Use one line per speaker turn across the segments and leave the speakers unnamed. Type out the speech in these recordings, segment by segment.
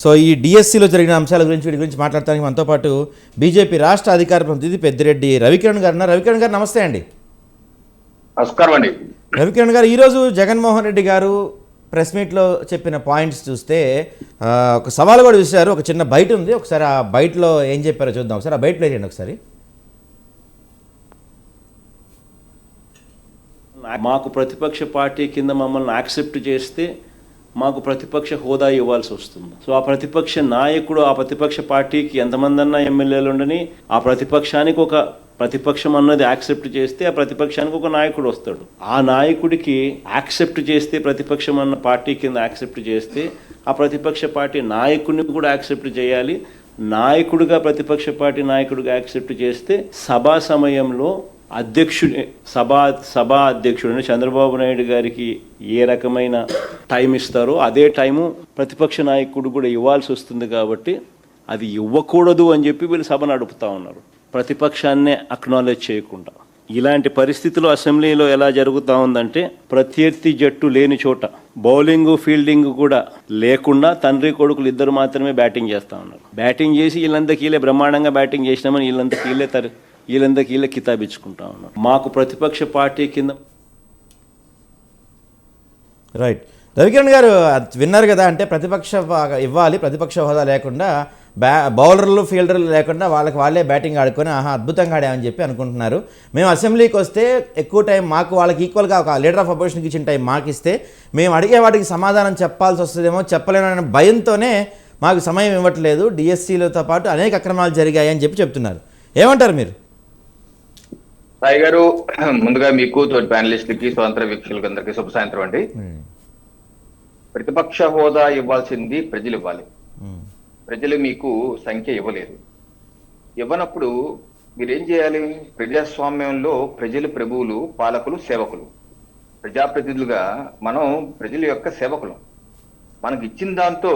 So ఈ డిఎస్సిలో జరిగిన అంశాల గురించి వీటి గురించి మాట్లాడటానికి మనతో పాటు బీజేపీ రాష్ట్ర అధికార ప్రతినిధి పెద్దిరెడ్డి రవికిరణ్ గారు ఉన్నారు. రవికిరణ్ గారు నమస్తే అండి.
నమస్కారం అండి.
రవికిరణ్ గారు, ఈరోజు జగన్మోహన్ రెడ్డి గారు ప్రెస్ మీట్లో చెప్పిన పాయింట్స్ చూస్తే ఒక సవాల్ కూడా చూశారు. ఒక చిన్న బయట ఉంది, ఒకసారి ఆ బయటలో ఏం చెప్పారో చూద్దాం. ఒకసారి ఆ బయట ప్లే చేయండి ఒకసారి.
మాకు ప్రతిపక్ష పార్టీ కింద మమ్మల్ని యాక్సెప్ట్ చేస్తే మాకు ప్రతిపక్ష హోదా ఇవ్వాల్సి వస్తుంది. సో ఆ ప్రతిపక్ష నాయకుడు ఆ ప్రతిపక్ష పార్టీకి ఎంతమంది అన్నా ఎమ్మెల్యేలు ఉండని ఆ ప్రతిపక్షానికి ఒక ప్రతిపక్షం అన్నది యాక్సెప్ట్ చేస్తే ఆ ప్రతిపక్షానికి ఒక నాయకుడు వస్తాడు. ఆ నాయకుడికి యాక్సెప్ట్ చేస్తే ప్రతిపక్షం అన్న పార్టీ కింద యాక్సెప్ట్ చేస్తే ఆ ప్రతిపక్ష పార్టీ నాయకుడిని కూడా యాక్సెప్ట్ చేయాలి. నాయకుడిగా ప్రతిపక్ష పార్టీ నాయకుడిగా యాక్సెప్ట్ చేస్తే సభా సమయంలో సభా అధ్యక్షుడిని చంద్రబాబు నాయుడు గారికి ఏ రకమైన టైం ఇస్తారో అదే టైము ప్రతిపక్ష నాయకుడు కూడా ఇవ్వాల్సి వస్తుంది. కాబట్టి అది ఇవ్వకూడదు అని చెప్పి వీళ్ళు సభ నడుపుతా ఉన్నారు, ప్రతిపక్షాన్నే అక్నాలెడ్జ్ చేయకుండా. ఇలాంటి పరిస్థితులు అసెంబ్లీలో ఎలా జరుగుతూ ఉందంటే ప్రత్యర్థి జట్టు లేని చోట బౌలింగ్ ఫీల్డింగ్ కూడా లేకుండా తండ్రి కొడుకులు ఇద్దరు మాత్రమే బ్యాటింగ్ చేస్తూ ఉన్నారు. బ్యాటింగ్ చేసి వీళ్ళందరికీలే బ్రహ్మాండంగా బ్యాటింగ్ చేసినామని వీళ్ళందరికీలే కితాబిచ్చుకుంటా ఉన్నారు. మాకు ప్రతిపక్ష పార్టీ కింద
రైట్. రవికిరణ్ గారు విన్నారు కదా, అంటే ప్రతిపక్ష ఇవ్వాలి, ప్రతిపక్ష హోదా లేకుండా బౌలర్లు ఫీల్డర్లు లేకుండా వాళ్ళే బ్యాటింగ్ ఆడుకొని అద్భుతంగా ఆడామని చెప్పి అనుకుంటున్నారు. మేము అసెంబ్లీకి వస్తే ఎక్కువ టైం మాకు వాళ్ళకి ఈక్వల్గా ఒక లీడర్ ఆఫ్ అపోజిషన్కి ఇచ్చిన టైం మాకు ఇస్తే మేము అడిగే వాటికి సమాధానం చెప్పాల్సి వస్తుందేమో, చెప్పలేనన్న భయంతోనే మాకు సమయం ఇవ్వట్లేదు. డిఎస్సీలతో పాటు అనేక అక్రమాలు జరిగాయని చెప్తున్నారు. ఏమంటారు మీరు?
సాయి గారు, ముందుగా మీకు తోటి ప్యానలిస్టులకి స్వతంత్ర వీక్షకులకి అందరికీ శుభ సాయంత్రం అండి. ప్రతిపక్ష హోదా ఇవ్వాల్సింది ప్రజలు ఇవ్వాలి. ప్రజలు మీకు సంఖ్య ఇవ్వలేదు. ఇవ్వనప్పుడు మీరేం చేయాలి? ప్రజాస్వామ్యంలో ప్రజలు ప్రభువులు, పాలకులు, సేవకులు. ప్రజాప్రతినిధులుగా మనం ప్రజల యొక్క సేవకులు. మనకి ఇచ్చిన దాంతో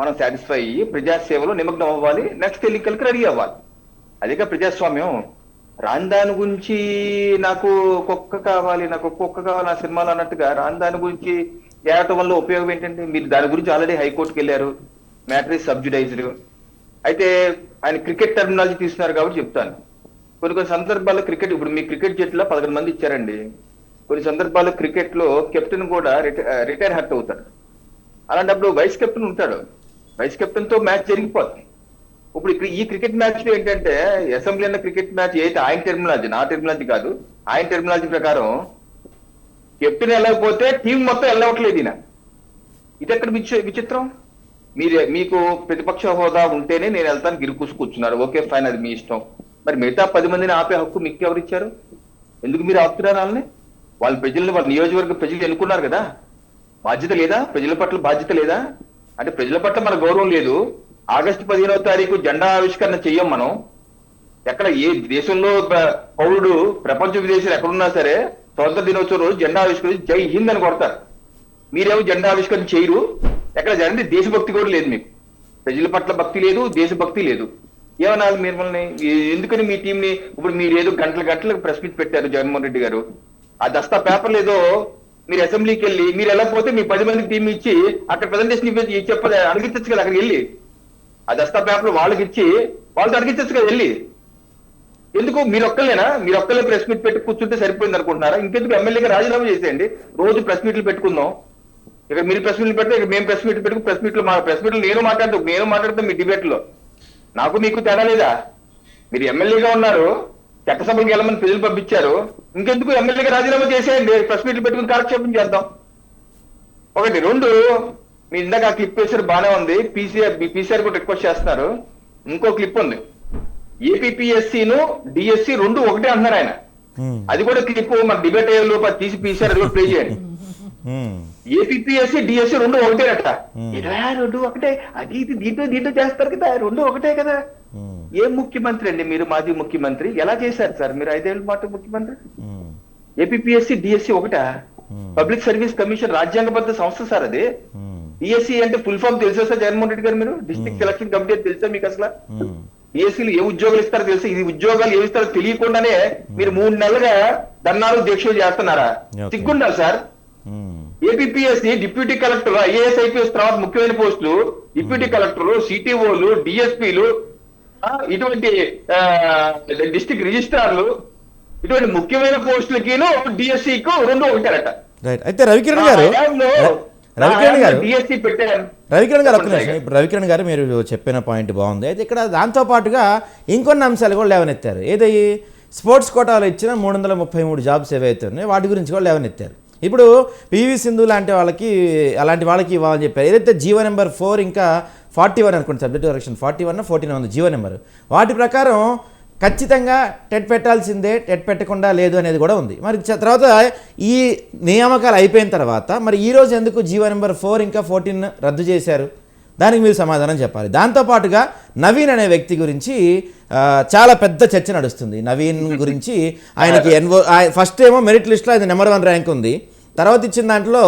మనం సాటిస్ఫై అయ్యి ప్రజాసేవలో నిమగ్నం అవ్వాలి. నెక్స్ట్ ఎన్నికలకి రెడీ అవ్వాలి. అదేగా ప్రజాస్వామ్యం. రాందాని గురించి నాకు కుక్క కావాలి, నాకు కుక్క కావాలి ఆ సినిమాలో అన్నట్టుగా రాందాని గురించి ఏడటం వల్ల ఉపయోగం ఏంటంటే, మీరు దాని గురించి ఆల్రెడీ హైకోర్టుకి వెళ్ళారు. Matter is subjudiced. అయితే ఆయన క్రికెట్ టర్మినాలజీ తీసుకున్నారు కాబట్టి చెప్తాను. కొన్ని సందర్భాల్లో క్రికెట్, ఇప్పుడు మీ క్రికెట్ జట్టులో 11 మంది ఇచ్చారండి. కొన్ని సందర్భాల్లో క్రికెట్ లో కెప్టెన్ కూడా రిటైర్ హర్ట్ అవుతాడు. అలాంటప్పుడు వైస్ కెప్టెన్ ఉంటాడు. వైస్ కెప్టెన్ తో మ్యాచ్ జరిగిపోతుంది. ఇప్పుడు ఇక్కడ ఈ క్రికెట్ మ్యాచ్ లో ఏంటంటే అసెంబ్లీ అన్న క్రికెట్ మ్యాచ్ అయితే ఆయన టెర్మినాలజీ, నా టెర్మినాలజీ కాదు, ఆయన టెర్మినాలజీ ప్రకారం కెప్టెన్ వెళ్ళకపోతే టీం మొత్తం వెళ్ళవట్లేదు. ఈయన ఇది ఎక్కడ విచిత్రం? మీకు ప్రతిపక్ష హోదా ఉంటేనే నేను వెళ్తాను గిరికూసు కూర్చున్నారు. ఓకే ఫైన్, అది మీ ఇష్టం. మరి మిగతా 10 మందిని ఆపే హక్కు మీకు ఎవరు ఇచ్చారు? ఎందుకు మీరు ఆపుతున్నారు వాళ్ళని? వాళ్ళ నియోజకవర్గ ప్రజలు ఎన్నుకున్నారు కదా. బాధ్యత లేదా? ప్రజల పట్ల బాధ్యత లేదా? అంటే ప్రజల పట్ల మన గౌరవం లేదు. ఆగస్టు 15వ తారీఖు జెండా ఆవిష్కరణ చెయ్యం మనం. ఎక్కడ ఏ దేశంలో పౌరుడు ప్రపంచ విదేశాలు ఎక్కడున్నా సరే స్వతంత్ర దినోత్సవం రోజు జెండా ఆవిష్కరించి జై హింద్ అని కొడతారు. మీరేమో జెండా ఆవిష్కరణ చేయరు. ఎక్కడ జరిగింది? దేశభక్తి కూడా లేదు మీకు. ప్రజల పట్ల భక్తి లేదు, దేశభక్తి లేదు. ఏమనాలి మిమ్మల్ని? ఎందుకని మీ టీంని ఇప్పుడు మీరు ఏదో గంటలకు ప్రెస్ మీట్ పెట్టారు జగన్మోహన్ రెడ్డి గారు. ఆ దస్తా పేపర్లు ఏదో మీరు అసెంబ్లీకి వెళ్ళి మీరు వెళ్ళకపోతే మీ 10 మందికి టీం ఇచ్చి అక్కడ ప్రజెంటేషన్ చెప్పాలి, అడిగించచ్చు కదా. అక్కడికి వెళ్ళి ఆ దస్తా పేపర్లు వాళ్ళకి ఇచ్చి వాళ్ళతో అడిగించచ్చు కదా వెళ్ళి. ఎందుకు మీరు ఒక్కలే ప్రెస్ మీట్ పెట్టి కూర్చుంటే సరిపోయింది అనుకుంటున్నారా? ఇంకెందుకు ఎమ్మెల్యేగా రాజీనామా చేసేయండి. రోజు ప్రెస్ మీట్లు పెట్టుకుందాం. ఇక్కడ మీరు ప్రెస్ మీట్లు పెడితే ఇక్కడ మేము ప్రెస్ మీట్లు పెట్టుకుని ప్రెస్ మీట్లు నేను మాట్లాడతాం మీ డిబేట్ లో. నాకు మీకు తేడా లేదా? మీరు ఎమ్మెల్యేగా ఉన్నారు, చట్టసభలకు వెళ్ళమని ప్రజలు పంపించారు. ఇంకెందుకు ఎమ్మెల్యేగా రాజీనామా చేసేయండి, ప్రెస్ మీట్లు పెట్టుకుని కాలక్షేపం చేద్దాం. ఒకటి. 2, మీ ఇందాక ఆ క్లిప్ వేసారు, బాగానే ఉంది. పీసీఆర్ కూడా రిక్వెస్ట్ చేస్తున్నారు. ఇంకో క్లిప్ ఉంది. ఏపీపీఎస్సీను డిఎస్సి 2 ఒకటే అంటున్నారు ఆయన. అది కూడా క్లిప్ మన డిబేట్ అయ్యే లోపల తీసి పీసీఆర్ కూడా ప్లే చేయండి. APSC DSC 2 ఒకటేనట. 2 ఒకటే, అది ఇది దీంట్లో చేస్తారు కదా, 2 ఒకటే కదా. ఏం ముఖ్యమంత్రి అండి మీరు? మాజీ ముఖ్యమంత్రి. ఎలా చేశారు సార్ మీరు 5 ఏళ్ళ మాట ముఖ్యమంత్రి? ఏపీఎస్సీ డిఎస్సి ఒకటా? పబ్లిక్ సర్వీస్ కమిషన్ రాజ్యాంగబద్ధ సంస్థ సార్ అది. డిఎస్సి అంటే ఫుల్ ఫామ్ తెలుసా సార్ జగన్మోహన్ రెడ్డి గారు? మీరు డిస్ట్రిక్ట్ సెలక్షన్ కమిటీ తెలుసా మీకు? అసలు డిఎస్సీలు ఏ ఉద్యోగాలు ఇస్తారో తెలుసా? ఇది ఉద్యోగాలు ఏమి ఇస్తారో తెలియకుండానే మీరు 3 నెలలుగా ధర్నాలు దీక్షలు చేస్తున్నారా? సిగ్గుండాలి sir. APSC deputy collector, IAS IPS తర్వాత ముఖ్యమైన పోస్టులు డిప్యూటీ కలెక్టర్లు, సిటీఓలు, డిఎస్పీలు, ఇటువంటి డిస్ట్రిక్ట్ రిజిస్ట్రార్లు, ఇటువంటి ముఖ్యమైన పోస్టులకిను డిఎస్సికు రెండు ఒకటారట.
రైట్. అయితే రవికిరణ్ గారు
డిఎస్సి పెట్టారు.
రవికిరణ్ గారు ఒక్క నిమిషం. ఇప్పుడు రవికిరణ్ గారు మీరు చెప్పిన పాయింట్ బాగుంది. అయితే ఇక్కడ దాంతోపాటుగా ఇంకొన్ని అంశాలు కూడా లేవనెత్తారు. ఏదయ్యి స్పోర్ట్స్ కోటాలో ఇచ్చిన 333 జాబ్స్ ఏవైతే ఉన్నాయో వాటి గురించి కూడా లేవనెత్తారు. ఇప్పుడు పివి సింధు లాంటి వాళ్ళకి, అలాంటి వాళ్ళకి ఇవ్వాలని చెప్పారు. ఏదైతే జీవో నెంబర్ 4 ఇంకా 41 అనుకోండి, సబ్జెక్ట్ కరెక్షన్ 41 14 ఉంది జీవో నెంబర్. వాటి ప్రకారం ఖచ్చితంగా టెట్ పెట్టాల్సిందే, టెట్ పెట్టకుండా లేదు అనేది కూడా ఉంది. మరి తర్వాత ఈ నియామకాలు అయిపోయిన తర్వాత మరి ఈరోజు ఎందుకు జీవో నెంబర్ 4 ఇంకా 14 రద్దు చేశారు? దానికి మీరు సమాధానం చెప్పాలి. దాంతోపాటుగా నవీన్ అనే వ్యక్తి గురించి చాలా పెద్ద చర్చ నడుస్తుంది. నవీన్ గురించి ఆయనకి ఫస్ట్ ఏమో మెరిట్ లిస్ట్లో ఆయన నెంబర్ 1 ర్యాంక్ ఉంది. తర్వాత ఇచ్చిన దాంట్లో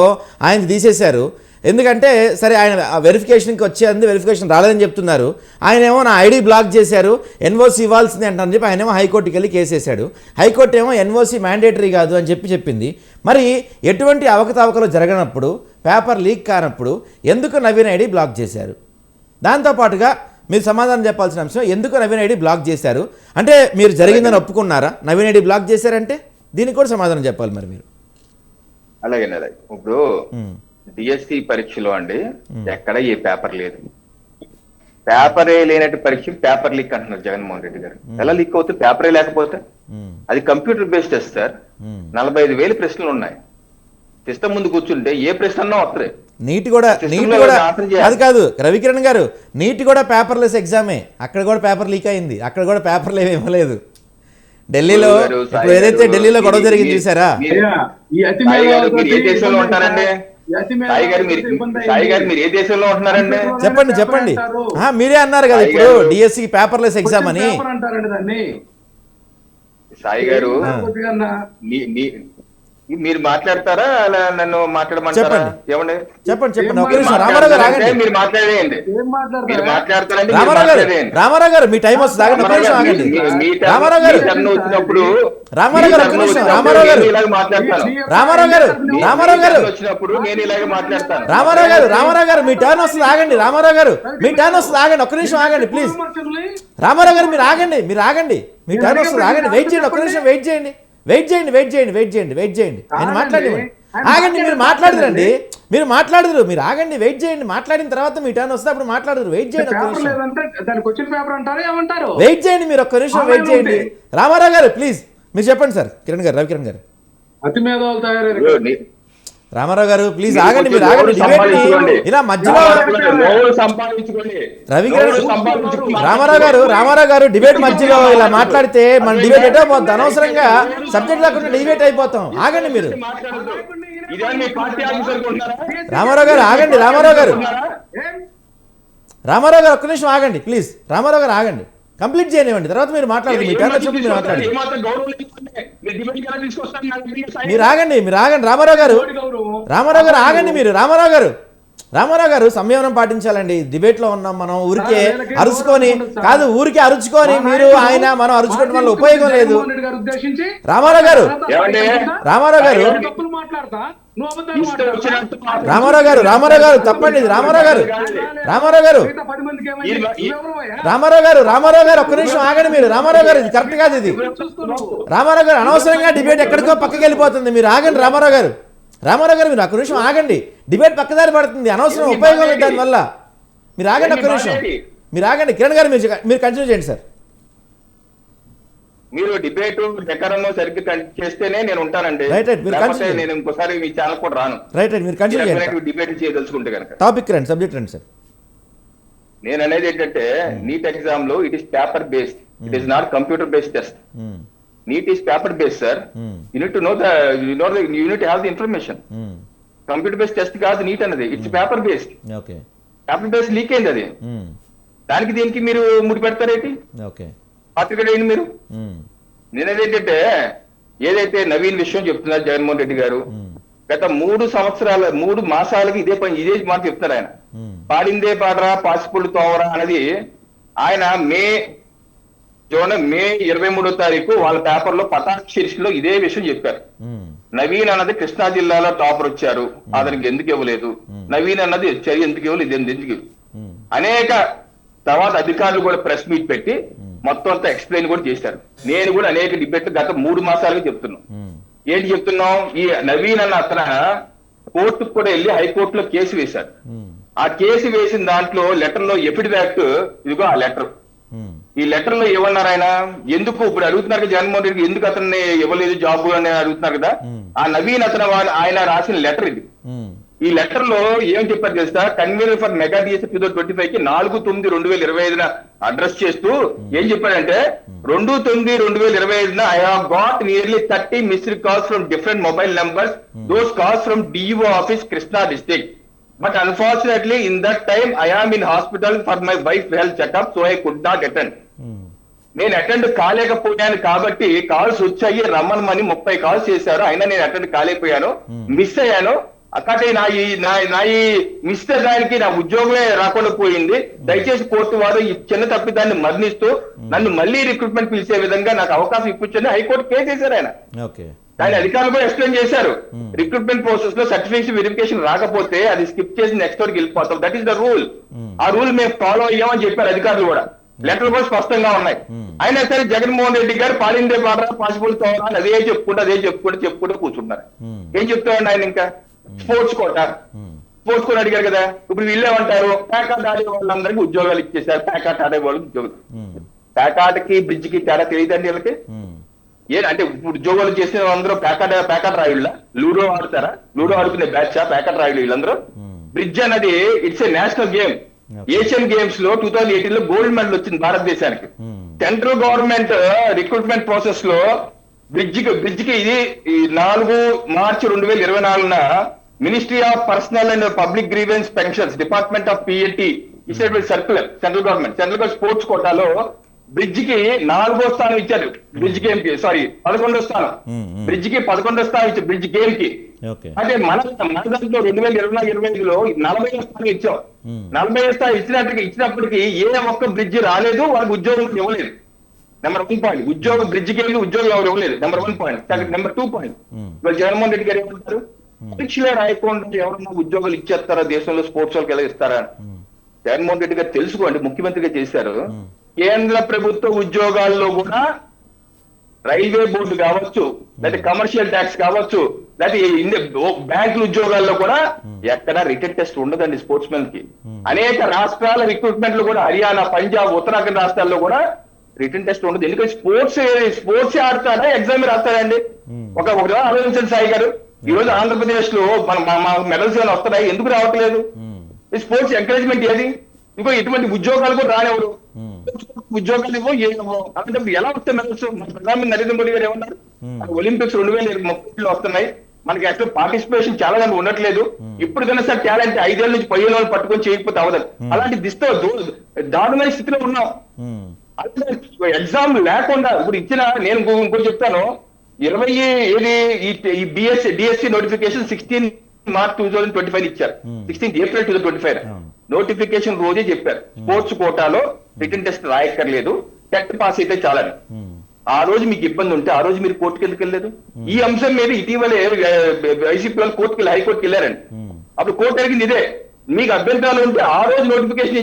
ఆయన తీసేశారు. ఎందుకంటే సరే ఆయన వెరిఫికేషన్కి వచ్చేది, వెరిఫికేషన్ రాలేదని చెప్తున్నారు. ఆయనేమో నా ఐడి బ్లాక్ చేశారు, ఎన్ఓసి ఇవ్వాల్సింది అంటారని చెప్పి ఆయనేమో హైకోర్టుకి వెళ్ళి కేసు వేశాడు. హైకోర్టు ఏమో ఎన్ఓసి మ్యాండేటరీ కాదు అని చెప్పింది. మరి ఎటువంటి అవకతవకలు జరగనప్పుడు, పేపర్ లీక్ కానప్పుడు ఎందుకు నవీన్ ఐడి బ్లాక్ చేశారు? దాంతోపాటుగా మీరు సమాధానం చెప్పాల్సిన అంశం, ఎందుకు నవీన్ ఐడి బ్లాక్ చేశారు అంటే మీరు జరిగిందని ఒప్పుకున్నారా? నవీన్ ఐడి బ్లాక్ చేశారంటే దీనికి కూడా సమాధానం చెప్పాలి మరి మీరు.
అలాగే ఇప్పుడు డిఎస్సి పరీక్షలో అండి ఎక్కడ ఏ పేపర్ లేదు. పేపరే లేనట్టు పరీక్ష పేపర్ లీక్ అంటున్నారు జగన్మోహన్ రెడ్డి గారు. ఎలా లీక్ అవుతుంది? పేపరే లేకపోతే అది కంప్యూటర్ బేస్డ్ టెస్ట్ సార్. 45,000 ప్రశ్నలు ఉన్నాయి. సిస్టమ్ ముందు కూర్చుంటే ఏ ప్రశ్న అన్నా వస్తాయి.
నీట్ కూడా అది కాదు రవికిరణ్ గారు, నీట్ కూడా పేపర్లెస్ ఎగ్జామే. అక్కడ కూడా పేపర్ లీక్ అయింది, అక్కడ కూడా పేపర్లు ఏమి ఇవ్వలేదు. ఢిల్లీలో ఇప్పుడు ఏదైతే ఢిల్లీలో గొడవ జరిగింది చూసారా?
మీరు ఏ దేశంలో ఉంటారండి? సాయి గారు మీరు ఏ దేశంలో ఉంటున్నారండి?
చెప్పండి. మీరే అన్నారు కదా ఇప్పుడు డిఎస్సి పేపర్లెస్ ఎగ్జామ్ అని.
సాయి గారు మీరు మాట్లాడతారా అలా నన్ను మాట్లాడమంటారా? ఏమండి
చెప్పండి. ఒక నిమిషం రామారావు గారు ఆగండి.
మీరు మాట్లాడేయండి.
రామారావు గారు మీ టైం వస్తుంది, ఆగండి. ఒక నిమిషం ఆగండి. రామారావు గారు
వచ్చినప్పుడు
ఒక నిమిషం. రామారావు గారు
వచ్చినప్పుడు నేను ఇలాగే మాట్లాడతాను.
రామారావు గారు మీ టర్న్ వస్తుంది, ఆగండి. రామారావు గారు మీ టర్న్ వస్తుంది, ఆగండి. ఒక్క నిమిషం ఆగండి ప్లీజ్. రామారావు గారు మీరు ఆగండి. మీ టర్న్ వస్తుంది, ఆగండి. వెయిట్ చేయండి, ఒక్క నిమిషం వెయిట్ చేయండి. ఆయన మాట్లాడండి. ఆగండి, మీరు మాట్లాడదురండి. మీరు ఆగండి, వెయిట్ చేయండి. మాట్లాడిన తర్వాత మీ టర్న్ వస్తే అప్పుడు మాట్లాడదు. వెయిట్ చేయండి, మీరు ఒక్క నిమిషం వెయిట్ చేయండి. రామారావు గారు ప్లీజ్ మీరు చెప్పండి సార్. రవికిరణ్ గారు
అతి మేధావులు తయారయ్యారు.
రామారావు గారు ప్లీజ్ ఆగండి. మీరు ఆగండి. డిబేట్ ఇలా మధ్యలో రామారావు గారు డిబేట్ మధ్యలో ఇలా మాట్లాడితే మన డిబేట్ ఎటో పోద్ది. అనవసరంగా సబ్జెక్ట్ లేకుండా డిబేట్ అయిపోతాం. ఆగండి మీరు. రామారావు గారు ఆగండి. రామారావు గారు ఒక్క నిమిషం ఆగండి ప్లీజ్. రామారావు గారు ఆగండి, కంప్లీట్ చేయనివ్వండి, తర్వాత మీరు మాట్లాడండి. మీ టర్న్ వచ్చినప్పుడు మీరు మాట్లాడండి. మీరు ఆగండి. రామారావు గారు ఆగండి. మీరు రామారావు గారు సంయమనం పాటించాలండి. డిబేట్ లో ఉన్నాం మనం. ఊరికే అరుచుకొని మీరు ఆయన మనం అరుచుకోవడం వల్ల ఉపయోగం లేదు. రామారావు గారు తప్పండి. రామారావు గారు ఒక్క నిమిషం ఆగండి. మీరు రామారావు గారు ఇది కరెక్ట్ కాదు. ఇది రామారావు గారు అనవసరంగా డిబేట్ ఎక్కడికో పక్కకి వెళ్ళిపోతుంది. మీరు ఆగండి. రామారావు గారు మీరు ఒక్క నిమిషం ఆగండి. డిబేట్ పక్కదారి పడుతుంది, అనవసరం ఉపయోగం లేదు దానివల్ల. మీరు ఆగండి, ఒక్క నిమిషం మీరు ఆగండి. కిరణ్ గారు మీరు కంటిన్యూ చేయండి సార్.
మీరు డిబేట్ డెకరము సరిగ్గా చేస్తేనే నేను ఉంటానండి. నేను ఇంకోసారి మీ ఛానల్ కూడా రాను.
మీరు కంటిన్యూ చేయండి.
డిబేట్ చేయదలుచుకుంటే కనుక
టాపిక్ రండి, సబ్జెక్ట్ రండి సార్.
నేను అనేది ఏంటంటే నీట్ ఎగ్జామ్ లో it is paper based, it is not computer based test. NEET is paper based sir. You need to know you need to have the information. Computer based test కాదు NEET అన్నది, it's paper based. Paper based leak అయింది అది. దానికి దీనికి మీరు ముడి పెడతారేంటి? పత్రిక మీరు నేనేదేంటంటే ఏదైతే నవీన్ విషయం చెప్తున్నారు జగన్మోహన్ రెడ్డి గారు, గత 3 మాసాలకి ఇదే మాట చెప్తున్నారు. ఆయన పాడిందే పాడరా పాసిపుళ్ళు తోవరా అనేది ఆయన మే 23వ తారీఖు వాళ్ళ పేపర్ లో పతాక శీర్షికలో ఇదే విషయం చెప్పారు. నవీన్ అన్నది కృష్ణా జిల్లాలో టాపర్ వచ్చారు, అతనికి ఎందుకు ఇవ్వలేదు, నవీన్ అన్నది చర్య ఎందుకు ఇవ్వలేదు, ఇది ఎందుకు అనేక తర్వాత అధికారులు కూడా ప్రెస్ మీట్ పెట్టి మొత్తం అంతా ఎక్స్ప్లెయిన్ కూడా చేశారు. నేను కూడా అనేక డిబేట్లు గత 3 మాసాలుగా చెప్తున్నాను. ఏంటి చెప్తున్నాం, ఈ నవీన్ అన్న అతను కోర్టుకు కూడా వెళ్ళి హైకోర్టులో కేసు వేశారు. ఆ కేసు వేసిన దాంట్లో లెటర్ లో ఎఫిడవిట్, ఇదిగో ఆ లెటర్. ఈ లెటర్ లో ఏమన్నారు ఆయన, ఎందుకు ఇప్పుడు అడుగుతున్నారు కదా జగన్మోహన్ రెడ్డికి ఎందుకు అతన్ని ఇవ్వలేదు జాబ్ అని అడుగుతున్నారు కదా, ఆ నవీన్ అతను ఆయన రాసిన లెటర్ ఇది. ఈ లెటర్ లో ఏం చెప్పారు తెలుసా, కన్వీనర్ ఫర్ మెగా డిఎస్సీ 2025 కి 4/9/2025 అడ్రస్ చేస్తూ ఏం చెప్పాడంటే, 2/9/2025 I have got nearly 30 missed calls from different mobile numbers, those calls from DO office Krishna district. But unfortunately, in that time, I am in hospital for my wife's health checkup, so I could not attend. నేను attend కాలేకపోయాను కాబట్టి calls వచ్చాయి, రమ్మని 30 calls చేశారు, అయినా నేను attend కాలేకపోయాను, miss అయ్యాను. అక్కడే నా ఈ మిస్ దానికి నా ఉద్యోగమే రాకుండా పోయింది. దయచేసి కోర్టు వారు ఈ చిన్న తప్పిదాన్ని మరణిస్తూ నన్ను మళ్ళీ రిక్రూట్మెంట్ పిలిచే విధంగా నాకు అవకాశం ఇప్పించండి హైకోర్టు కేసు వేశారు ఆయన. దాని అధికారులు కూడా ఎక్స్ప్లెయిన్ చేశారు, రిక్రూట్మెంట్ ప్రాసెస్ లో సర్టిఫికేషన్ వెరిఫికేషన్ రాకపోతే అది స్కిప్ చేసి నెక్స్ట్ వరకు వెళ్ళిపోతాం, దట్ ఈస్ ద రూల్. ఆ రూల్ మేము ఫాలో అయ్యామని చెప్పారు అధికారులు కూడా, లెటర్ కూడా స్పష్టంగా ఉన్నాయి. అయినా సరే జగన్మోహన్ రెడ్డి గారు పాలిందే పాట పాసిబుల్ కావాలి అదే చెప్పుకుంటూ కూర్చుంటున్నారు. ఏం చెప్తామండి ఆయన, ఇంకా స్పోర్ట్స్ కోట అడిగారు కదా, ఇప్పుడు వీళ్ళేమంటారు, ప్యాకాట్ ఆడే వాళ్ళందరికీ ఉద్యోగాలు ఇచ్చేసారు, ప్యాకాట్ ఆడే వాళ్ళకి ఉద్యోగాలు. ప్యాకాట్కి బ్రిడ్జ్ కి తేడా తెలియదండి వీళ్ళకి. అంటే ఉద్యోగాలు చేసిన అందరూ ప్యాకెట్ రాయుళ్ళ, లూడో ఆడుతారా, లూడో ఆడుకునే బ్యాచ్ ప్యాకెట్ రాయుళ్ళు వీళ్ళందరూ. బ్రిడ్జ్ అనేది it's a national game. Asian games లో 2018 లో గోల్డ్ మెడల్ వచ్చింది భారతదేశానికి. సెంట్రల్ గవర్నమెంట్ రిక్రూట్మెంట్ ప్రాసెస్ లో బ్రిడ్జ్ కి ఇది 4 మార్చి 2024 ministry of personal and public grievance pensions department of PLT ఇచ్చేటువంటి సర్క్యులర్, సెంట్రల్ గవర్నమెంట్ స్పోర్ట్స్ కోటాలో బ్రిడ్జ్ కి 4వ స్థానం ఇచ్చారు. బ్రిడ్జ్ గేమ్ కి 11వ స్థానం, బ్రిడ్జ్ కి 11వ స్థానం ఇచ్చారు బ్రిడ్జ్ గేమ్ కి. అంటే మన దాంట్లో 2024-25లో 40వ స్థానం ఇచ్చాం. 40వ స్థానం ఇచ్చినప్పటికీ ఏ ఒక్క బ్రిడ్జ్ రాలేదు, వాళ్ళకి ఉద్యోగం ఇవ్వలేదు. నెంబర్ 1 పాయింట్, ఉద్యోగం బ్రిడ్జ్ గేమ్ కి ఉద్యోగం ఎవరు ఇవ్వలేదు, నెంబర్ 1 పాయింట్. నెంబర్ 2 పాయింట్, ఇవాళ జగన్మోహన్ రెడ్డి గారు ఏమంటారు, పరీక్షలే రాయకుండా ఎవరన్నా ఉద్యోగాలు ఇచ్చేస్తారా దేశంలో, స్పోర్ట్స్ వాళ్ళకి ఎలా ఇస్తారా. జగన్మోహన్ రెడ్డి గారు తెలుసుకోండి, ముఖ్యమంత్రిగా చేశారు. కేంద్ర ప్రభుత్వ ఉద్యోగాల్లో కూడా రైల్వే బోర్డు కావచ్చు, లేకపోతే కమర్షియల్ ట్యాక్స్ కావచ్చు, లేకపోతే బ్యాంకుల ఉద్యోగాల్లో కూడా ఎక్కడా రిటన్ టెస్ట్ ఉండదండి స్పోర్ట్స్ మెన్ కి. అనేక రాష్ట్రాల రిక్రూట్మెంట్ లో కూడా హర్యానా, పంజాబ్, ఉత్తరాఖండ్ రాష్ట్రాల్లో కూడా రిటన్ టెస్ట్ ఉండదు. ఎందుకంటే స్పోర్ట్స్ ఆడతారా ఎగ్జామ్ రాస్తారండి. ఒక ఆలోచించండి సాయి గారు, ఈ రోజు ఆంధ్రప్రదేశ్ లో మన మెడల్స్ ఏమైనా వస్తున్నాయి, ఎందుకు రావట్లేదు? ఈ స్పోర్ట్స్ ఎంకరేజ్మెంట్ ఏది? ఇంకో ఎటువంటి ఉద్యోగాలు కూడా రానివ్వరు, ఉద్యోగాలు ఇవ్వో అంటే ఎలా వస్తాయి మెడల్స్? మన ప్రధానమంత్రి నరేంద్ర మోడీ గారు ఏమన్నారు, ఒలింపిక్స్ 2030లో వస్తున్నాయి, మనకి యాక్చువల్ పార్టిసిపేషన్ చాలా మంది ఉండట్లేదు, ఇప్పుడు కన్నా సార్ టాలెంట్ 5 ఏళ్ళ నుంచి 15 ఏళ్ళు పట్టుకొని చేయకపోతే అవదని, అలాంటి దారుణమైన స్థితిలో ఉన్నాం. ఎగ్జామ్ లేకుండా ఇప్పుడు ఇచ్చిన, నేను ఇంకోటి చెప్తాను, 20 డిఎస్సి నోటిఫికేషన్ 16 మార్చ్ 2025 ఇచ్చారు, 16 ఏప్రిల్ 2025 నోటిఫికేషన్ రోజే చెప్పారు స్పోర్ట్స్ కోటాలో రిటన్ టెస్ట్ రాయక్కర్లేదు, టెట్ పాస్ అయితే చాలని. ఆ రోజు మీకు ఇబ్బంది ఉంటే ఆ రోజు మీరు కోర్టుకి ఎందుకు వెళ్ళలేదు? ఈ అంశం మీద ఇటీవలే వైసీపీ వాళ్ళు హైకోర్టుకి వెళ్ళారండి. అప్పుడు కోర్టు అడిగింది ఇదే, మీకు అభ్యంతరాలు ఉంటే ఆ రోజు నోటిఫికేషన్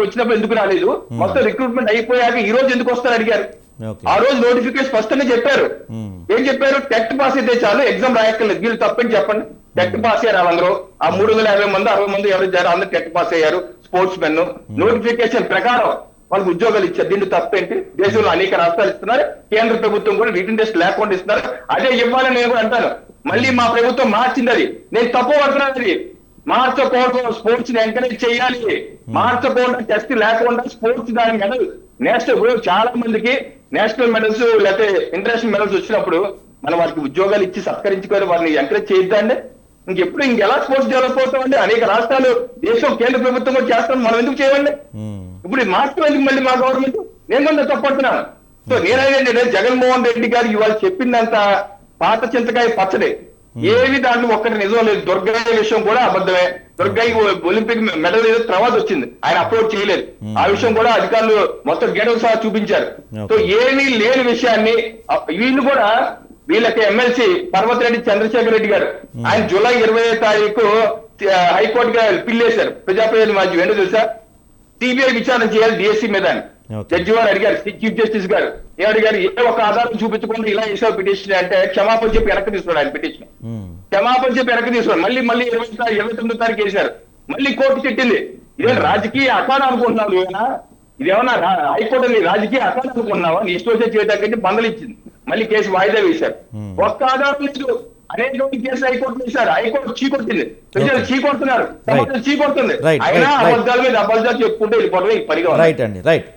వచ్చినప్పుడు ఎందుకు రాలేదు, మొత్తం రిక్రూట్మెంట్ అయిపోయాక ఈ రోజు ఎందుకు వస్తారని అడిగారు. ఆ రోజు నోటిఫికేషన్ స్పష్టంగా చెప్పారు. ఏం చెప్పారు? టెట్ పాస్ అయితే చాలు, ఎగ్జామ్ రాయక్కర్లేదు. వీళ్ళు తప్పని చెప్పండి, టెట్ పాస్ అయ్యారు వాళ్ళందరూ. ఆ 350 మంది 60 మంది ఎవరు చేశారు, అందరూ టెట్ పాస్ అయ్యారు స్పోర్ట్స్ మెన్. నోటిఫికేషన్ ప్రకారం వాళ్ళకి ఉద్యోగాలు ఇచ్చారు. దీంట్లో తప్పేంటి? దేశంలో అనేక రాష్ట్రాలు ఇస్తున్నారు, కేంద్ర ప్రభుత్వం కూడా రిటన్ టెస్ట్ లేకుండా ఇస్తున్నారు. అదే ఇవ్వాలని నేను కూడా అంటాను. మళ్ళీ మా ప్రభుత్వం మార్చింది, అది నేను తప్పు పడుతున్నాను. అది మార్చకూడదు, స్పోర్ట్స్ ని ఎంకరేజ్ చేయాలి. మార్చకూడదు, టెస్ట్ లేకుండా స్పోర్ట్స్ దాని మెడల్ నేషనల్, చాలా మందికి నేషనల్ మెడల్స్ లేకపోతే ఇంటర్నేషనల్ మెడల్స్ వచ్చినప్పుడు మనం వారికి ఉద్యోగాలు ఇచ్చి సత్కరించుకొని వారిని ఎంకరేజ్ చేద్దాండి. ఇంకెలా స్పోర్ట్స్ డెవలప్ అవుతామండి? అనేక రాష్ట్రాలు, దేశం, కేంద్ర ప్రభుత్వం కూడా చేస్తాం, మనం ఎందుకు చేయండి? ఇప్పుడు మార్చడం ఎందుకు మళ్ళీ మా గవర్నమెంట్? నేను కొంత తప్పడుతున్నాను. సో నేనైతే జగన్మోహన్ రెడ్డి గారు ఇవాళ చెప్పిందంత పాత చింతకాయ పచ్చడే, ఏవి దాంట్లో ఒక్కటి నిజం లేదు. దుర్గయ్య విషయం కూడా అబద్ధమే. దుర్గయ్య ఒలింపిక్ మెడల్ ఏదో తర్వాత వచ్చింది, ఆయన అప్లోడ్ చేయలేదు. ఆ విషయం కూడా అధికారులు మొత్తం గేటలు సహా చూపించారు. సో ఏమీ లేని విషయాన్ని వీళ్ళు కూడా వీళ్ళకి ఎమ్మెల్సీ పర్వతిరెడ్డి చంద్రశేఖర్ రెడ్డి గారు ఆయన జూలై 20వ తారీఖు హైకోర్టుగా పిల్లేశారు. ప్రజాప్రయోజన వాద్యం ఏంటో తెలుసా? సిబిఐ విచారణ చేయాలి డిఎస్సీ మీద అని
Okay.
జడ్జి వారు అడిగారు. చీఫ్ జస్టిస్ గారు ఏమడిగారు? ఏ ఒక ఆధారం చూపించకుండా ఇలా వేసావు పిటిషన్ అంటే క్షమాపణ చెప్పి వెనక్కి తీసుకున్నాడు ఆయన పిటిషన్. క్షమాపణ చెప్పి వెనక్కి తీసుకున్నాడు. మళ్ళీ 29వ తారీఖు వేశారు. మళ్ళీ కోర్టు తిట్టింది. ఇదే రాజకీయ అఖాడ అనుకుంటున్నావు నువ్వేనా? ఇదేమన్నా హైకోర్టు నీ రాజకీయ అఖాడ అనుకుంటున్నావా? నీ ఇష్టం వచ్చే చేయడానికి బందలు ఇచ్చింది. మళ్ళీ కేసు వాయిదా వేశారు. ఒక్క ఆధారం లేదు. అనేటువంటి కేసు హైకోర్టు వేశారు. హైకోర్టు చీకొట్టింది. ప్రజలు చీకొడుతున్నారు. సమాజం చీకొడుతుంది.
Right.
అయినా
Right.
అబద్ధాల మీద అబద్ధాలు చెప్పుకుంటే వెళ్ళిపోవడం ఈ పరిగా
రైట్ అండి, రైట్.